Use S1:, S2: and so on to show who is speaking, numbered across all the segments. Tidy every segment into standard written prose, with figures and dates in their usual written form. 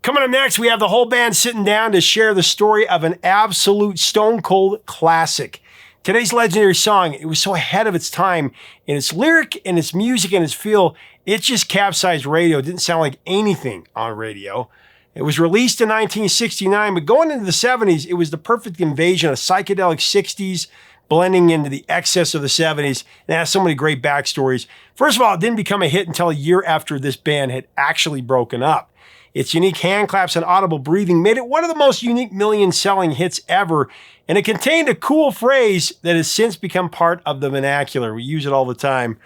S1: Coming up next, we have the whole band sitting down to share the story of an absolute stone-cold classic. Today's legendary song, it was so ahead of its time in its lyric, in its music, and its feel. It just capsized radio. It didn't sound like anything on radio. It was released in 1969, but going into the 70s, it was the perfect invasion of psychedelic 60s, blending into the excess of the 70s. And it has so many great backstories. First of all, it didn't become a hit until a year after this band had actually broken up. Its unique handclaps and audible breathing made it one of the most unique million-selling hits ever, and it contained a cool phrase that has since become part of the vernacular. We use it all the time.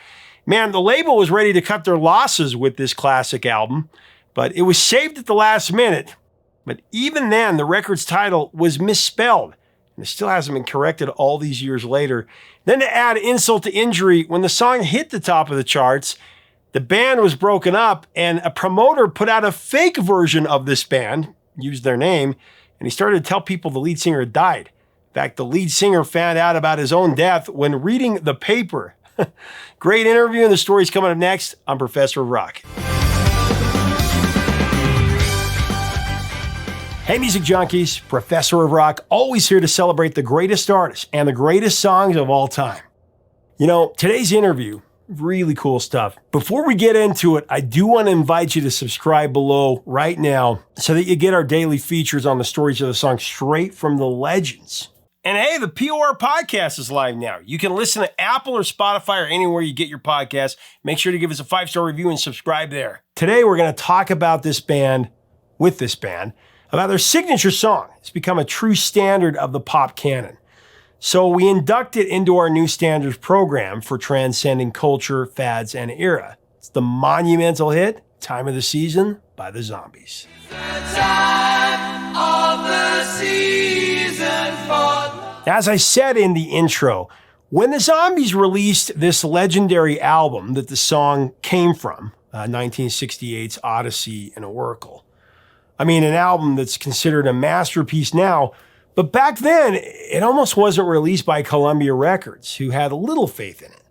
S1: Man, the label was ready to cut their losses with this classic album, but it was saved at the last minute. But even then, the record's title was misspelled, and it still hasn't been corrected all these years later. Then to add insult to injury, when the song hit the top of the charts, the band was broken up, and a promoter put out a fake version of this band, used their name, and he started to tell people the lead singer had died. In fact, the lead singer found out about his own death when reading the paper. Great interview, and the story's coming up next on Professor of Rock. Hey, music junkies, Professor of Rock, always here to celebrate the greatest artists and the greatest songs of all time. You know, today's interview, really cool stuff. Before we get into it, I do want to invite you to subscribe below right now so that you get our daily features on the stories of the song straight from the legends. And hey, the POR podcast is live now. You can listen to Apple or Spotify or anywhere you get your podcast. Make sure to give us a 5-star review and subscribe there. Today, we're going to talk about this band, about their signature song. It's become a true standard of the pop canon. So we induct it into our new standards program for transcending culture, fads, and era. It's the monumental hit, Time of the Season by the Zombies. As I said in the intro, when the Zombies released this legendary album that the song came from, 1968's Odyssey and Oracle, I mean, an album that's considered a masterpiece now, but back then, it almost wasn't released by Columbia Records, who had little faith in it.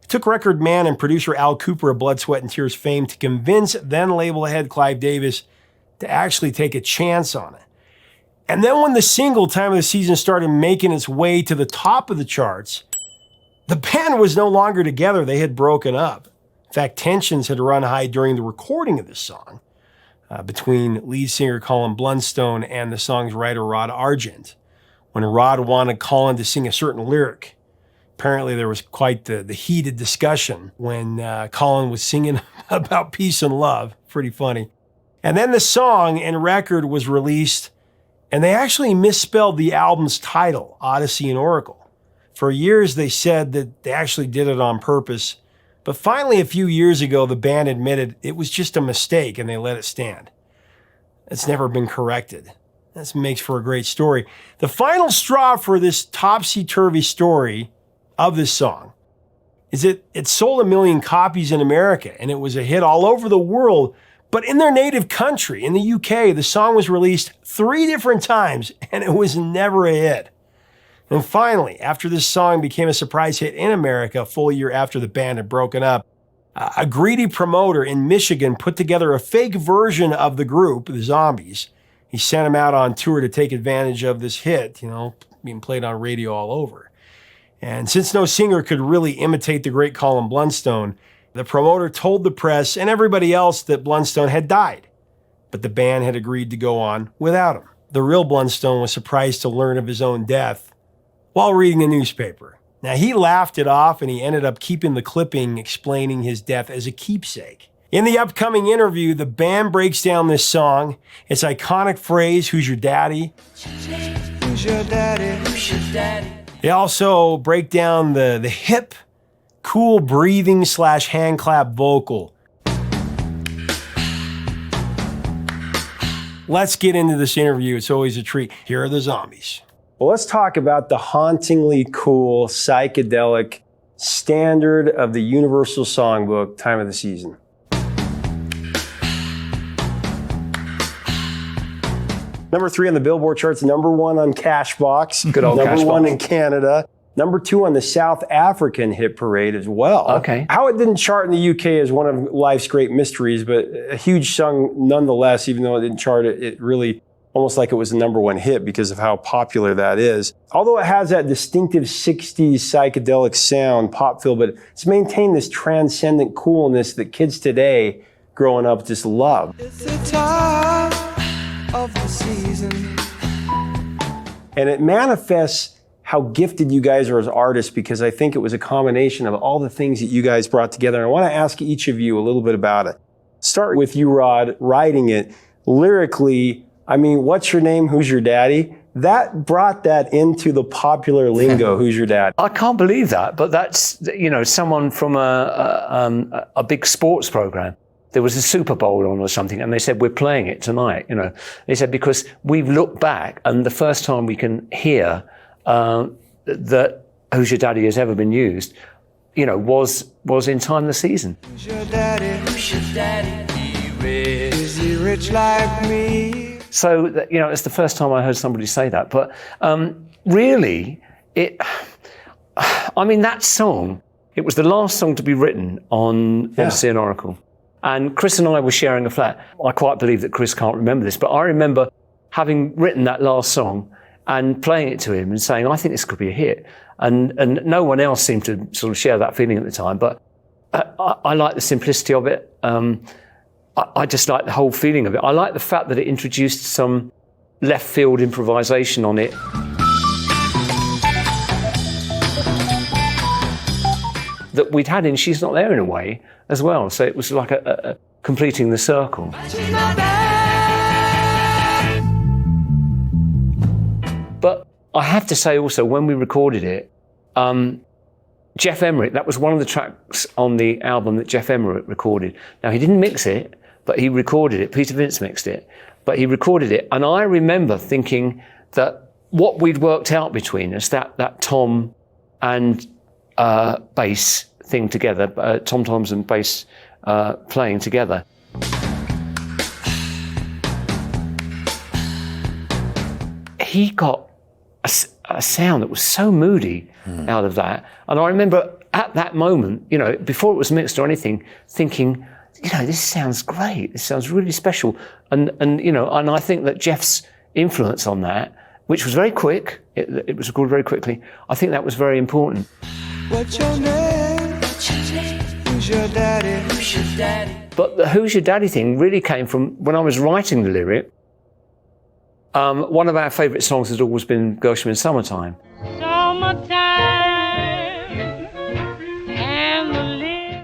S1: It took record man and producer Al Cooper of Blood, Sweat, and Tears fame to convince then-label head Clive Davis to actually take a chance on it. And then when the single Time of the Season started making its way to the top of the charts, the band was no longer together. They had broken up. In fact, tensions had run high during the recording of this song between lead singer Colin Blunstone and the song's writer Rod Argent, when Rod wanted Colin to sing a certain lyric. Apparently there was quite the heated discussion when Colin was singing about peace and love. Pretty funny. And then the song and record was released, and they actually misspelled the album's title, Odyssey and Oracle. For years they said that they actually did it on purpose, but finally a few years ago the band admitted it was just a mistake and they let it stand. It's never been corrected. This makes for a great story. The final straw for this topsy-turvy story of this song is that it sold 1 million copies in America, and it was a hit all over the world. But in their native country, in the UK, the song was released 3 different times, and it was never a hit. And finally, after this song became a surprise hit in America a full year after the band had broken up, a greedy promoter in Michigan put together a fake version of the group, the Zombies. He sent them out on tour to take advantage of this hit, being played on radio all over. And since no singer could really imitate the great Colin Blunstone, the promoter told the press and everybody else that Blunstone had died. But the band had agreed to go on without him. The real Blunstone was surprised to learn of his own death while reading a newspaper. Now, he laughed it off, and he ended up keeping the clipping explaining his death as a keepsake. In the upcoming interview, the band breaks down this song, its iconic phrase, "Who's your daddy?" Who's your daddy? Who's your daddy? They also break down the hip, cool breathing / hand clap vocal. Let's get into this interview. It's always a treat. Here are the Zombies. Well, let's talk about the hauntingly cool, psychedelic standard of the Universal Songbook, Time of the Season. Number 3 on the Billboard charts, number 1 on Cashbox,
S2: Good old
S1: number
S2: Cashbox.
S1: 1 in Canada, #2 on the South African hit parade as well.
S2: Okay.
S1: How it didn't chart in the UK is one of life's great mysteries, but a huge song nonetheless, even though it didn't chart, it really almost like it was the #1 hit because of how popular that is. Although it has that distinctive 60s psychedelic sound, pop feel, but it's maintained this transcendent coolness that kids today growing up just love.
S3: It's the time of the season.
S1: And it manifests how gifted you guys are as artists, because I think it was a combination of all the things that you guys brought together. And I want to ask each of you a little bit about it. Start with you, Rod, writing it. Lyrically, I mean, what's your name? Who's your daddy? That brought that into the popular lingo. Who's your dad?
S2: I can't believe that, but that's, someone from a big sports program. There was a Super Bowl on or something, and they said, we're playing it tonight, They said, because we've looked back, and the first time we can hear that Who's Your Daddy has ever been used, was in Time the Season.
S3: Who's your daddy? Who's your daddy? Is he rich like me?
S2: So, it's the first time I heard somebody say that. But really, that song, it was the last song to be written on Odyssey and Oracle. And Chris and I were sharing a flat. I quite believe that Chris can't remember this, but I remember having written that last song and playing it to him and saying, I think this could be a hit. And no one else seemed to sort of share that feeling at the time. But I like the simplicity of it. I just like the whole feeling of it. I like the fact that it introduced some left field improvisation on it. That we'd had in She's Not There in a way as well. So it was like a completing the circle. But I have to say also, when we recorded it, Jeff Emerick, that was one of the tracks on the album that Jeff Emerick recorded. Now, he didn't mix it, but he recorded it. Peter Vince mixed it, but he recorded it. And I remember thinking that what we'd worked out between us, that tom and bass thing together, tom-toms and bass playing together. He got a sound that was so moody out of that. And I remember at that moment, before it was mixed or anything, thinking, this sounds great. This sounds really special. And I think that Jeff's influence on that, which was very quick, it was recorded very quickly, I think that was very important.
S3: What's your name? Who's your daddy? Who's your daddy?
S2: But the Who's Your Daddy thing really came from when I was writing the lyric. One of our favourite songs has always been Gershwin's Summertime.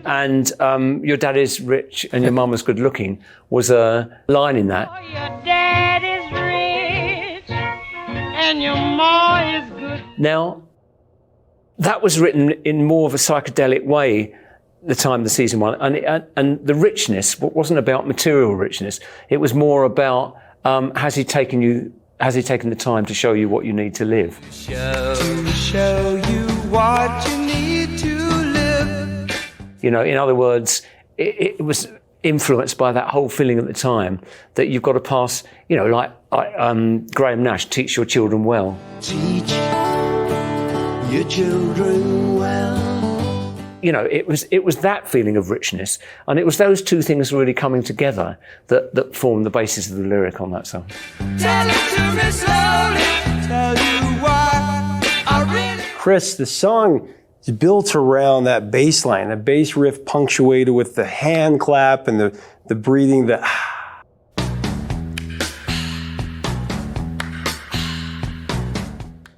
S2: And your dad is rich and your mum is good looking was a line in that.
S4: Oh, your dad is rich and your ma is good.
S2: Now, that was written in more of a psychedelic way the time the season one, and the richness wasn't about material richness. It was more about has he taken the time to show you what you need to live?
S3: To show you what you need to live.
S2: In other words, it was influenced by that whole feeling at the time that you've got to pass, like Graham Nash, teach your children well.
S3: Teach your children well.
S2: It was that feeling of richness, and it was those two things really coming together that formed the basis of the lyric on that song.
S3: Tell it to me slowly. Tell you why I really.
S1: Chris, the song is built around that bass line, the bass riff punctuated with the hand clap and the breathing,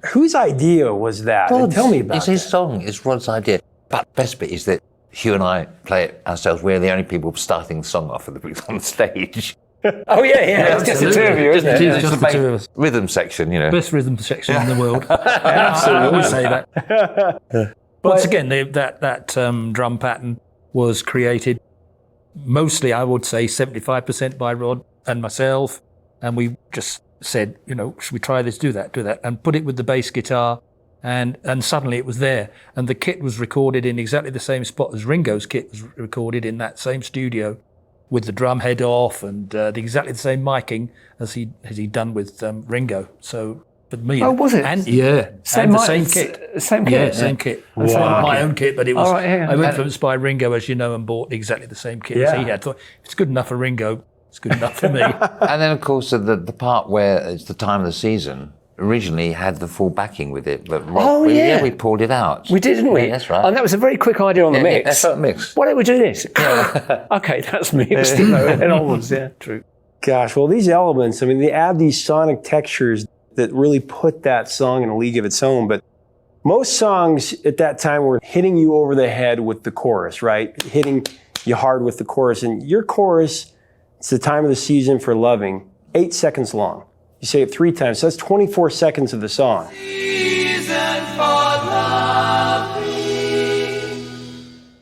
S1: Whose idea was that?
S5: Rod's.
S1: Tell me about
S5: It's his song. It's Rod's idea. But the best bit is that Hugh and I play it ourselves. We're the only people starting the song off on the stage.
S2: Oh yeah, it's just the two of you, isn't it?
S5: It's
S6: just the two of us.
S5: Rhythm section,
S6: Best rhythm section in the world. I always say that. Once again, that drum pattern was created mostly, I would say, 75% by Rod and myself, and we just said, should we try this, do that, and put it with the bass guitar, and suddenly it was there. And the kit was recorded in exactly the same spot as Ringo's kit was recorded in that same studio, with the drum head off and exactly the same miking as he'd done with Ringo. So for me.
S2: Oh, was it?
S6: And yeah, and the same kit.
S2: Same kit.
S6: Yeah, same kit.
S2: Wow.
S6: My own kit, but it was.
S2: All right, yeah.
S6: I was influenced by Ringo, as you know, and bought exactly the same kit as he had. Thought, if it's good enough for Ringo, it's good enough for me.
S5: And then, of course, the part where it's the time of the season originally had the full backing with it, but we pulled it out.
S2: We did, didn't we?
S5: Yeah, that's right.
S2: And that was a very quick idea on the mix.
S5: That's not mix.
S2: Why don't we do this? Okay, that's mixed. And onwards, yeah, true.
S1: Gosh, well, these elements, I mean, they add these sonic textures that really put that song in a league of its own. But most songs at that time were hitting you over the head with the chorus, right? Hitting you hard with the chorus. And your chorus, it's the time of the season for loving, 8 seconds long. You say it 3 times, so that's 24 seconds of the song.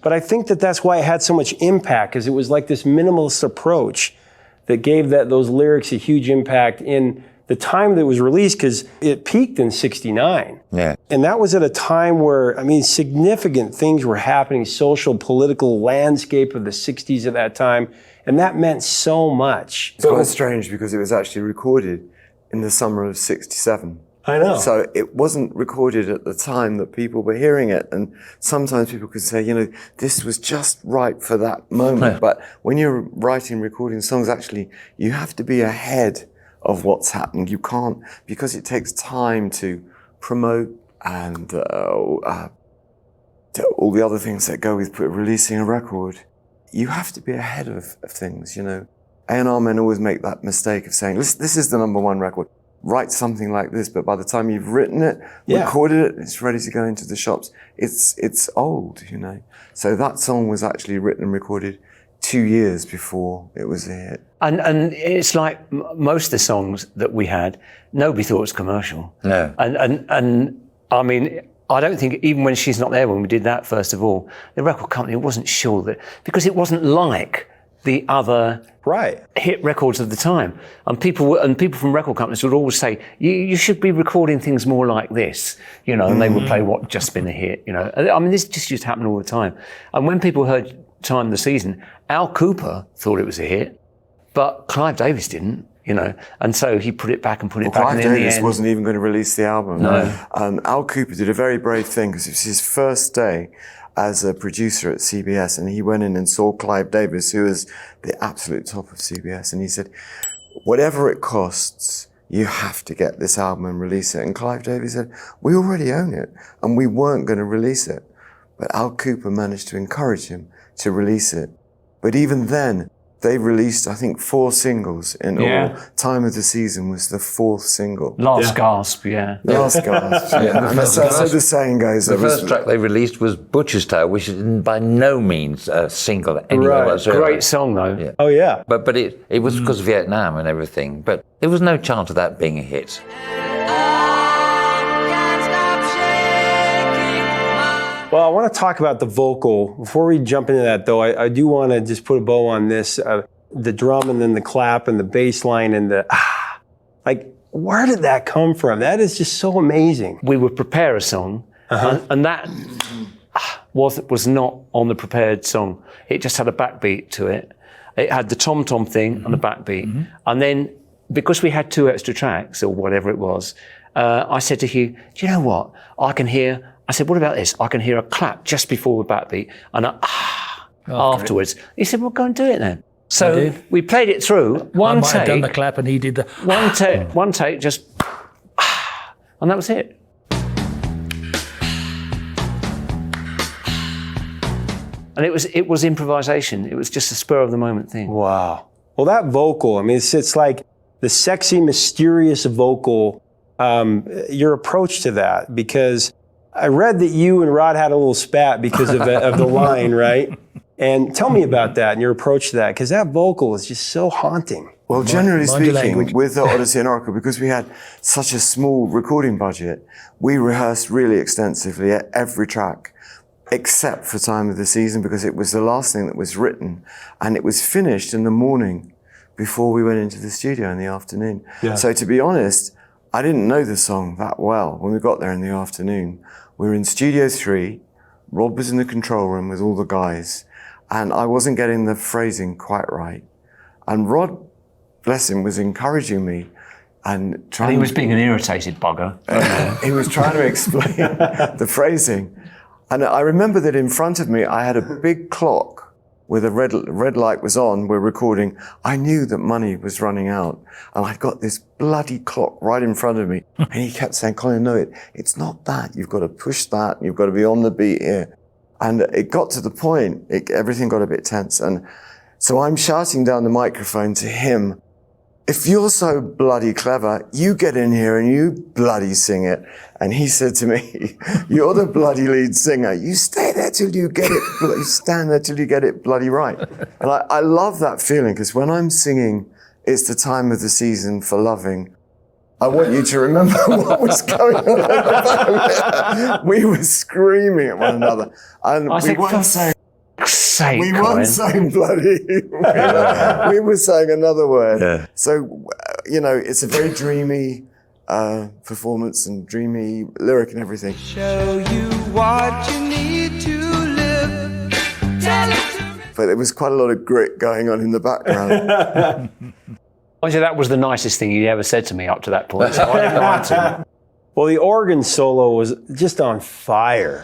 S1: But I think that's why it had so much impact, because it was like this minimalist approach that gave those lyrics a huge impact in the time that it was released, because it peaked in '69.
S5: Yeah.
S1: And that was at a time where, I mean, significant things were happening, social, political landscape of the 60s at that time, and that meant so much.
S7: It's quite strange because it was actually recorded in the summer of '67.
S1: I know.
S7: So it wasn't recorded at the time that people were hearing it. And sometimes people could say, you know, this was just right for that moment.
S5: Yeah.
S7: But when you're writing, recording songs, actually, you have to be ahead of what's happening. You can't, because it takes time to promote and all the other things that go with releasing a record. You have to be ahead of things, you know. A&R men always make that mistake of saying, this is the #1 record. Write something like this, but by the time you've written it, recorded it, it's ready to go into the shops. It's old, you know. So that song was actually written and recorded 2 years before it was a hit.
S2: And it's like most of the songs that we had, nobody thought it was commercial.
S5: No.
S2: And I mean, I don't think, even when She's Not There, when we did that, first of all, the record company wasn't sure that, because it wasn't like the other hit records of the time. And people from record companies would always say, you should be recording things more like this, you know, and they would play what just been a hit, you know. I mean, this just used to happen all the time. And when people heard Time of the Season, Al Cooper thought it was a hit, but Clive Davis didn't, you know. And so he put it back and put it back.
S7: Clive
S2: And in the
S7: Davis
S2: end,
S7: wasn't even going to release the album.
S2: No.
S7: Al Cooper did a very brave thing because it was his first day as a producer at CBS, and he went in and saw Clive Davis, who was the absolute top of CBS, and he said, whatever it costs, you have to get this album and release it. And Clive Davis said, we already own it, and we weren't going to release it. But Al Cooper managed to encourage him to release it. But even then, they released, I think, 4 singles in all. Time of the Season was the 4th single.
S2: Last Gasp, yeah.
S7: Last Gasp, yeah. And so the saying goes.
S5: The first track they released was Butcher's Tale, which is by no means a single anywhere whatsoever.
S2: Great song, though.
S5: Yeah.
S1: Oh, yeah.
S5: But it was because of Vietnam and everything. But there was no chance of that being a hit.
S1: Well, I want to talk about the vocal. Before we jump into that, though, I do want to just put a bow on this. The drum and then the clap and the bass line and the like, where did that come from? That is just so amazing.
S2: We would prepare a song, and that was not on the prepared song. It just had a backbeat to it. It had the tom-tom thing and the backbeat. And then, because we had 2 extra tracks, or whatever it was, I said to Hugh, do you know what? I said, what about this? I can hear a clap just before the backbeat and afterwards. Great. He said, well, go and do it then. So we played it through. One
S6: I might
S2: take.
S6: have done the clap and he did the...
S2: One take, just... And that was it. And it was improvisation. It was just a spur of the moment thing.
S1: Wow. Well, that vocal, I mean, it's like the sexy, mysterious vocal, your approach to that, because I read that you and Rod had a little spat because of the line, right? And tell me about that and your approach to that, because that vocal is just so haunting.
S7: Well, generally speaking, with the Odyssey and Oracle, because we had such a small recording budget, we rehearsed really extensively at every track, except for Time of the Season, because it was the last thing that was written, and it was finished in the morning before we went into the studio in the afternoon. Yeah. So to be honest, I didn't know the song that well when we got there in the afternoon. We were in Studio 3, Rod was in the control room with all the guys, and I wasn't getting the phrasing quite right. And Rod, bless him, was encouraging me and trying.
S2: he was being an irritated bugger.
S7: He was trying to explain the phrasing. And I remember that in front of me, I had a big clock with a red light was on. We're recording. I knew that money was running out. And I'd got this bloody clock right in front of me. And he kept saying, Colin, no, it's not that. You've got to push that. And you've got to be on the beat here. And it got to the point, everything got a bit tense. And so I'm shouting down the microphone to him, if you're so bloody clever, you get in here and you bloody sing it. And he said to me, you're the bloody lead singer. You stay there till you get it, you stand there till you get it bloody right. And I love that feeling, because when I'm singing, it's the time of the season for loving. I want you to remember what was going on at the back. We were screaming at one another. And we weren't saying, we weren't saying bloody. We were saying another word.
S5: Yeah.
S7: So, you know, it's a very dreamy performance and dreamy lyric and everything.
S3: Show you what you need to live. Tell it to me.
S7: But there was quite a lot of grit going on in the background.
S2: Honestly, that was the nicest thing he'd ever said to me up to that point. So I didn't mind him.
S1: Well, the organ solo was just on fire.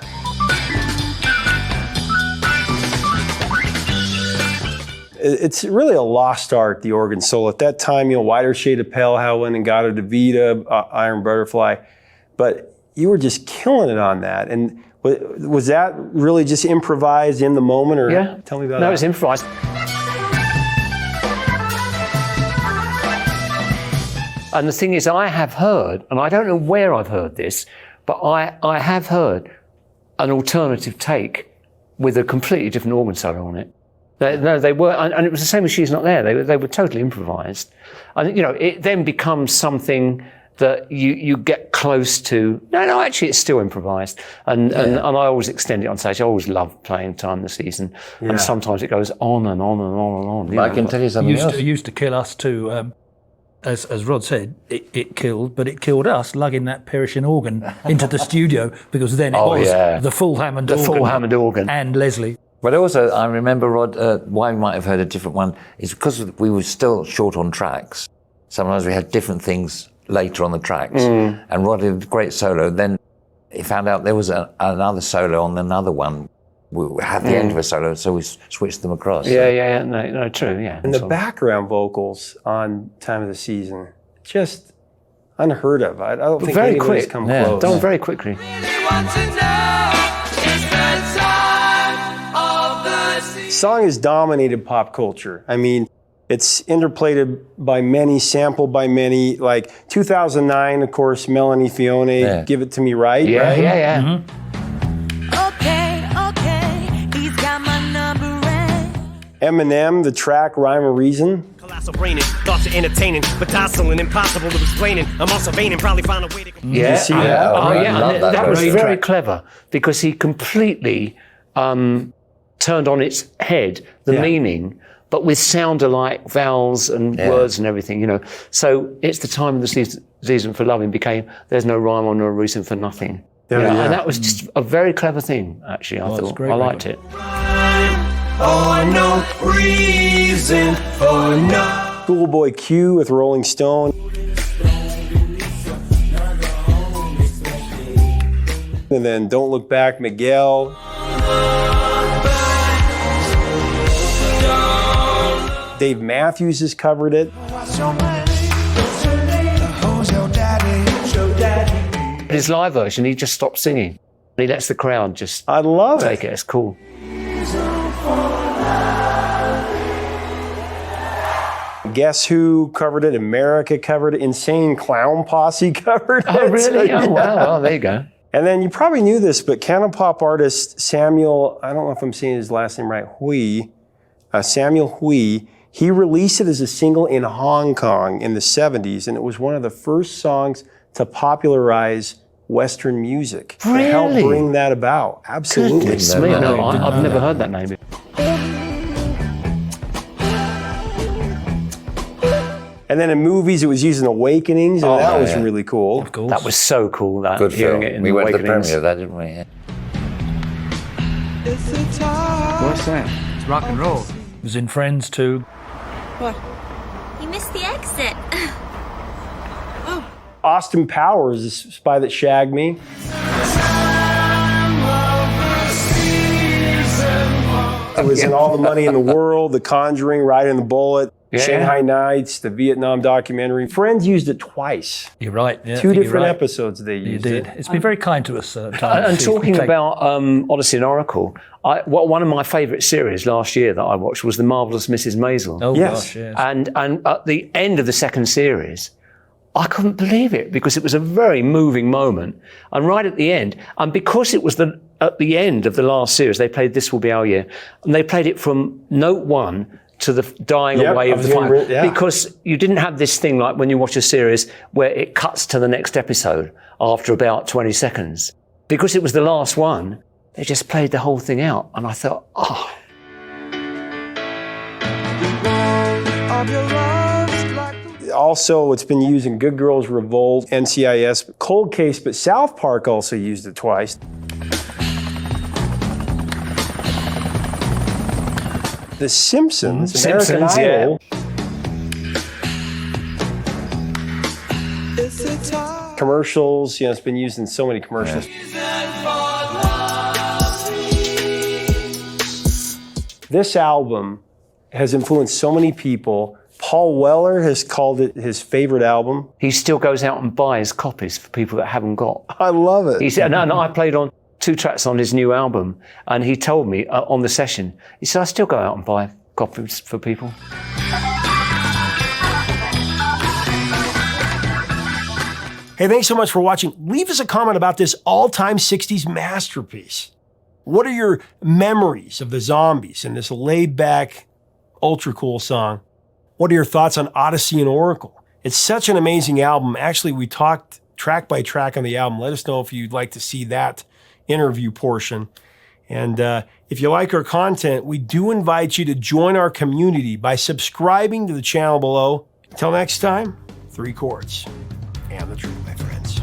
S1: It's really a lost art, the organ solo. At that time, you know, Whiter Shade of Pale, Howlin' and Gata Davida, Iron Butterfly. But you were just killing it on that. And was that really just improvised in the moment? Or
S2: Yeah.
S1: Tell me about that.
S2: No, it was improvised. And the thing is, I have heard, and I don't know where I've heard this, but I have heard an alternative take with a completely different organ solo on it. They were, and it was the same as She's Not There. They were totally improvised. And, you know, it then becomes something that you get close to. No, actually, it's still improvised. And I always extend it on stage. I always love playing Time of the Season. Yeah. And sometimes it goes on and on and on and on.
S5: But I can tell you something else.
S6: It used to kill us too. As Rod said, it killed, but it killed us lugging that perishing organ into the studio, because then it was the full Hammond organ.
S2: The full Hammond organ.
S6: And Leslie.
S5: But also, I remember, Rod, why we might have heard a different one is because we were still short on tracks. Sometimes we had different things later on the tracks. And Rod did a great solo. Then he found out there was another solo on another one. We had the end of a solo, so we switched them across.
S2: Yeah. No, true, yeah.
S1: And the background vocals on Time of the Season, just unheard of. I don't think
S2: very
S1: anybody's
S2: quick.
S1: come close.
S2: Done very quickly.
S3: Really want to know, it's the time of the season.
S1: Song has dominated pop culture. I mean, it's interpolated by many, sampled by many. Like 2009, of course, Melanie Fione, Give It To Me Right.
S2: Yeah,
S1: right?
S2: yeah.
S6: Mm-hmm.
S8: He's got my number.
S1: Eminem, the track Rhyme or Reason.
S9: Colossal braining, thoughts are entertaining, but docile and impossible to explaining. I'm also vain and probably find a way to.
S2: Yeah,
S1: see that?
S2: That was very clever, because he completely turned on its head the meaning, but with sound-alike vowels and words and everything, you know. So it's the time of the season for loving became there's no rhyme or no reason for nothing. And that was just a very clever thing, actually, I thought. I liked it.
S3: Or no reason for no.
S1: Schoolboy Q with Rolling Stone. And then Don't Look Back, Miguel. Dave Matthews has covered it.
S2: His live version, he just stopped singing. He lets the crowd just
S1: I love
S2: take it. It's cool.
S1: Guess Who covered it? America covered it. Insane Clown Posse covered it.
S2: Oh, really? Oh, wow. Well, there you go.
S1: And then you probably knew this, but Cantopop artist Samuel, I don't know if I'm saying his last name right, Samuel Hui, he released it as a single in Hong Kong in the 70s, and it was one of the first songs to popularize Western music.
S2: Really?
S1: To help bring that about. Absolutely.
S2: Goodness me, no, I've never heard that name.
S1: And then in movies, it was used in Awakenings, and that was really cool.
S6: Of course.
S2: That was so cool, that.
S5: Good
S2: hearing
S5: film.
S2: it in
S5: We went to the
S2: Awakenings.
S5: premiere of that, didn't we? Yeah.
S3: It's the time.
S10: What's that? It's rock and roll.
S6: It was in Friends too.
S8: You missed the exit.
S1: Austin Powers, the spy that shagged me. It was in All the Money in the World, The Conjuring, Riding the Bullet, Shanghai Nights, the Vietnam documentary. Friends used it twice.
S6: You're right. Yeah,
S1: Two different
S6: right.
S1: episodes they used
S6: You did.
S1: it.
S6: It's been very kind to us. Time.
S2: And talking about Odyssey and Oracle, one of my favourite series last year that I watched was The Marvellous Mrs. Maisel.
S6: Oh,
S1: Yes.
S6: gosh, yes.
S2: And at the end of the second series, I couldn't believe it because it was a very moving moment. And right at the end, and because it was at the end of the last series, they played This Will Be Our Year, and they played it from note 1 to the dying away of the final. Because you didn't have this thing like when you watch a series where it cuts to the next episode after about 20 seconds. Because it was the last one, they just played the whole thing out. And I thought, oh.
S1: Also, it's been used in Good Girls Revolt, NCIS, Cold Case, but South Park also used it twice. The Simpsons, American Idol. Commercials, it's been used in so many commercials. This album has influenced so many people. Paul Weller has called it his favorite album.
S2: He still goes out and buys copies for people that haven't got.
S1: I love it.
S2: He said, and I played on 2 tracks on his new album, and he told me on the session, he said, I still go out and buy copies for people.
S1: Hey, thanks so much for watching. Leave us a comment about this all-time 60s masterpiece. What are your memories of the Zombies and this laid-back, ultra-cool song? What are your thoughts on Odyssey and Oracle? It's such an amazing album. Actually, we talked track by track on the album. Let us know if you'd like to see that interview portion. And if you like our content, we do invite you to join our community by subscribing to the channel below. Until next time, 3 chords and the truth, my friends.